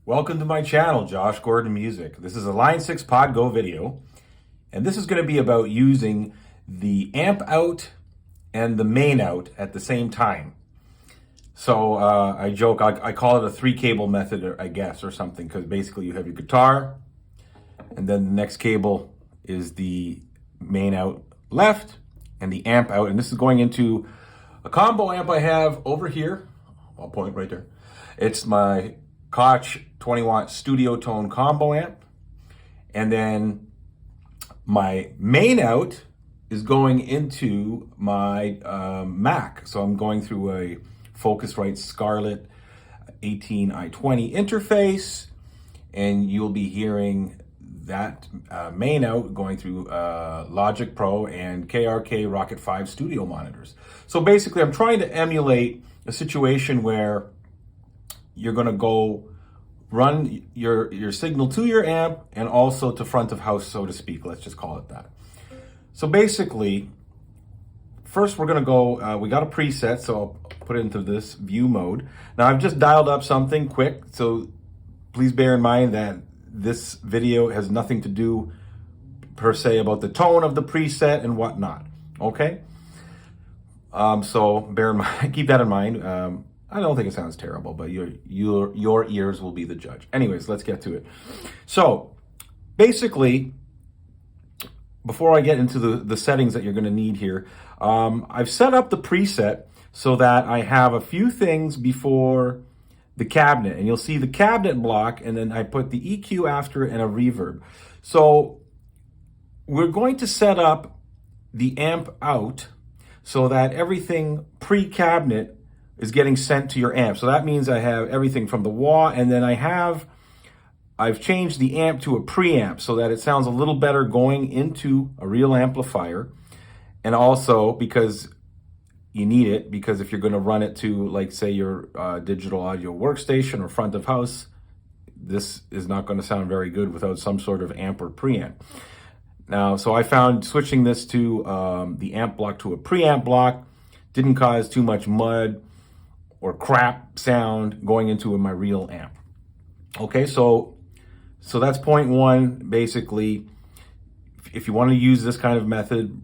Welcome to my channel, Josh Gordon Music. This is a Line 6 Pod Go video, and this is going to be about using the amp out and the main out at the same time. So I joke, I call it a 3-cable method, I guess, or something, because basically you have your guitar, and then the next cable is the main out left and the amp out, and this is going into a combo amp I have over here. I'll point right there. It's my Koch 20-watt Studio Tone combo amp, and then my main out is going into my Mac. So I'm going through a Focusrite Scarlett 18i20 interface, and you'll be hearing that main out going through Logic Pro and KRK Rocket 5 studio monitors. So basically I'm trying to emulate a situation where you're going to go run your signal to your amp and also to front of house, so to speak. Let's just call it that. So basically, first we're going to go, we got a preset, so I'll put it into this view mode. Now I've just dialed up something quick, so please bear in mind that this video has nothing to do per se about the tone of the preset and whatnot, okay? So bear in mind, keep that in mind. I don't think it sounds terrible, but your ears will be the judge. Anyways, let's get to it. So basically, before I get into the settings that you're going to need here, I've set up the preset so that I have a few things before the cabinet, and you'll see the cabinet block, and then I put the EQ after it and a reverb. So we're going to set up the amp out so that everything pre-cabinet is getting sent to your amp. So that means I have everything from the wah, and then I've changed the amp to a preamp so that it sounds a little better going into a real amplifier. And also because you need it, because if you're going to run it to, like, say, your digital audio workstation or front of house, this is not going to sound very good without some sort of amp or preamp. Now, so I found switching this to the amp block to a preamp block didn't cause too much mud or crap sound going into my real amp. Okay, so that's point one. Basically, if you want to use this kind of method,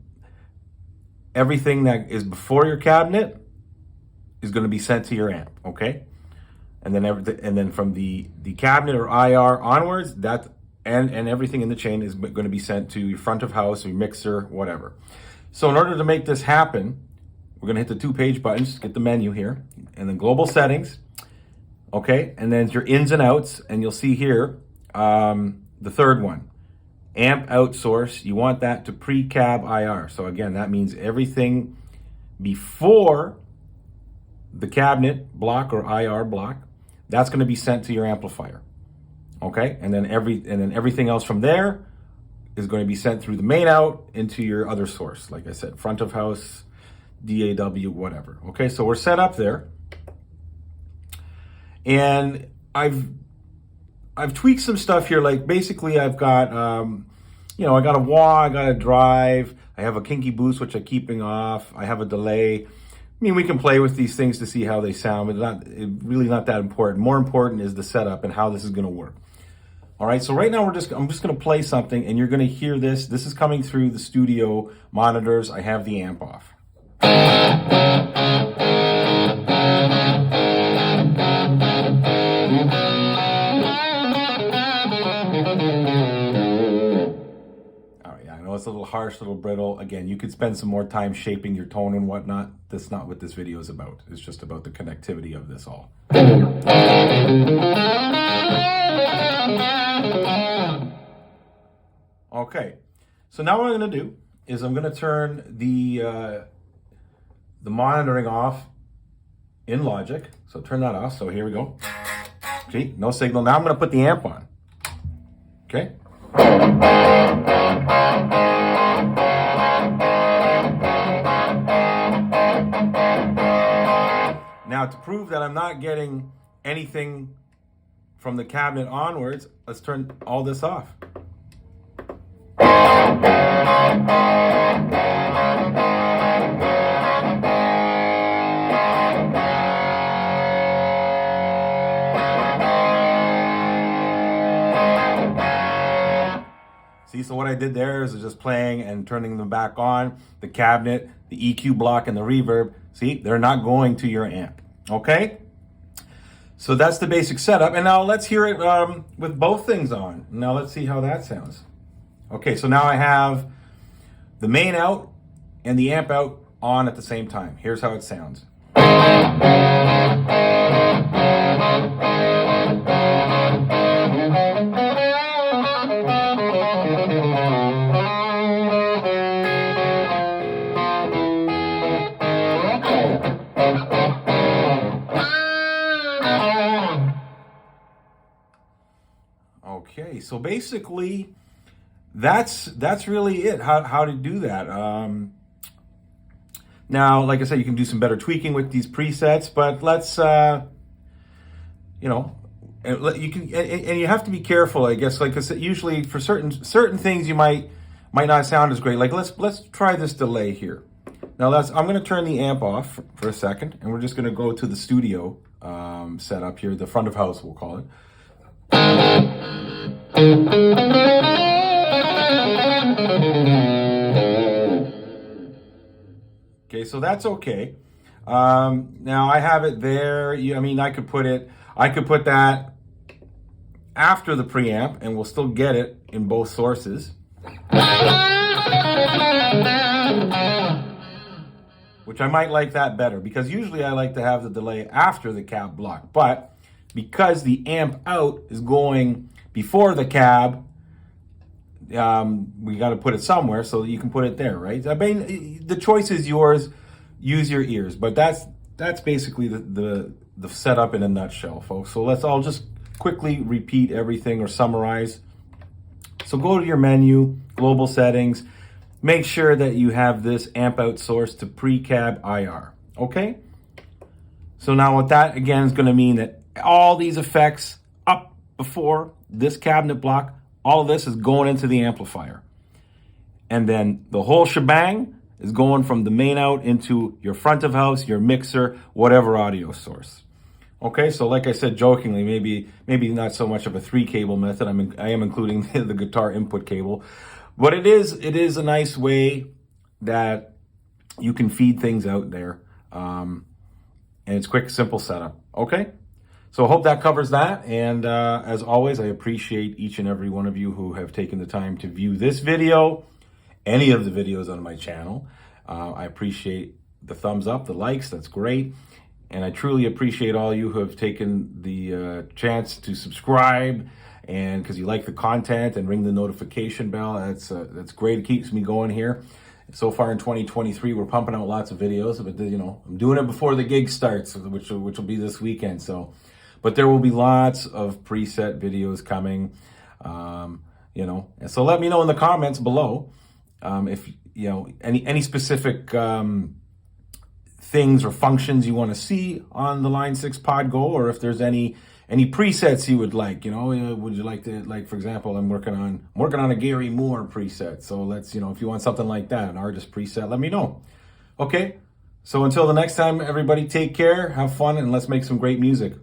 everything that is before your cabinet is going to be sent to your amp, okay? And then from the cabinet or IR onwards, and everything in the chain is going to be sent to your front of house, your mixer, whatever. So in order to make this happen, we're going to hit the 2-page buttons, get the menu here, and then global settings, okay? And then your ins and outs, and you'll see here the third one, amp out source. You want that to pre-cab IR. So again, that means everything before the cabinet block or IR block, that's going to be sent to your amplifier, okay? And then everything else from there is going to be sent through the main out into your other source. Like I said, front of house, DAW, whatever. Okay, so we're set up there, and I've tweaked some stuff here. Like basically, I've got I got a wah, I got a drive, I have a kinky boost which I'm keeping off, I have a delay. I mean, we can play with these things to see how they sound, but really not that important. More important is the setup and how this is going to work. All right, so right now I'm just going to play something, and you're going to hear this. This is coming through the studio monitors. I have the amp off. All right, yeah, I know it's a little harsh, a little brittle. Again, you could spend some more time shaping your tone and whatnot. That's not what this video is about. It's just about the connectivity of this all. Okay, so now what I'm going to do is I'm going to turn the monitoring off in Logic. So turn that off. So here we go. See, no signal. Now I'm going to put the amp on. Okay. Now to prove that I'm not getting anything from the cabinet onwards, let's turn all this off. See, so what I did there is just playing and turning them back on. The cabinet, the EQ block, and the reverb. See, they're not going to your amp. Okay? So that's the basic setup. And now let's hear it with both things on. Now let's see how that sounds. Okay, so now I have the main out and the amp out on at the same time. Here's how it sounds. Okay, so basically, that's really it. How to do that. Now, like I said, you can do some better tweaking with these presets, but let's you can, and you have to be careful, I guess. Like I said, usually for certain things you might not sound as great. Like let's try this delay here. Now I'm going to turn the amp off for a second, and we're just going to go to the studio setup here, the front of house, we'll call it. Okay, so that's okay. Now I have it there. I could put that after the preamp, and we'll still get it in both sources. Which I might like that better, because usually I like to have the delay after the cab block. But because the amp out is going before the cab, we got to put it somewhere so that you can put it there, right? I mean, the choice is yours. Use your ears, but that's basically the setup in a nutshell, folks. So I'll just quickly repeat everything or summarize. So go to your menu, global settings. Make sure that you have this amp out source to pre-cab IR. Okay. So now what that again is going to mean that all these effects up before this cabinet block, all of this is going into the amplifier. And then the whole shebang is going from the main out into your front of house, your mixer, whatever audio source. Okay, so like I said jokingly, maybe not so much of a 3-cable method. I am including the guitar input cable. But it is a nice way that you can feed things out there. And it's quick, simple setup. Okay? So I hope that covers that. And as always, I appreciate each and every one of you who have taken the time to view this video, any of the videos on my channel. I appreciate the thumbs up, the likes. That's great. And I truly appreciate all you who have taken the chance to subscribe, and because you like the content, and ring the notification bell. That's great. It keeps me going here. So far in 2023, we're pumping out lots of videos, but I'm doing it before the gig starts, which will be this weekend. But there will be lots of preset videos coming, and so let me know in the comments below if any specific things or functions you want to see on the Line 6 Pod Go, or if there's any presets you would like. Would you like to, like, for example, I'm working on a Gary Moore preset. So let's, if you want something like that, an artist preset, let me know. Okay. So until the next time, everybody, take care, have fun, and let's make some great music.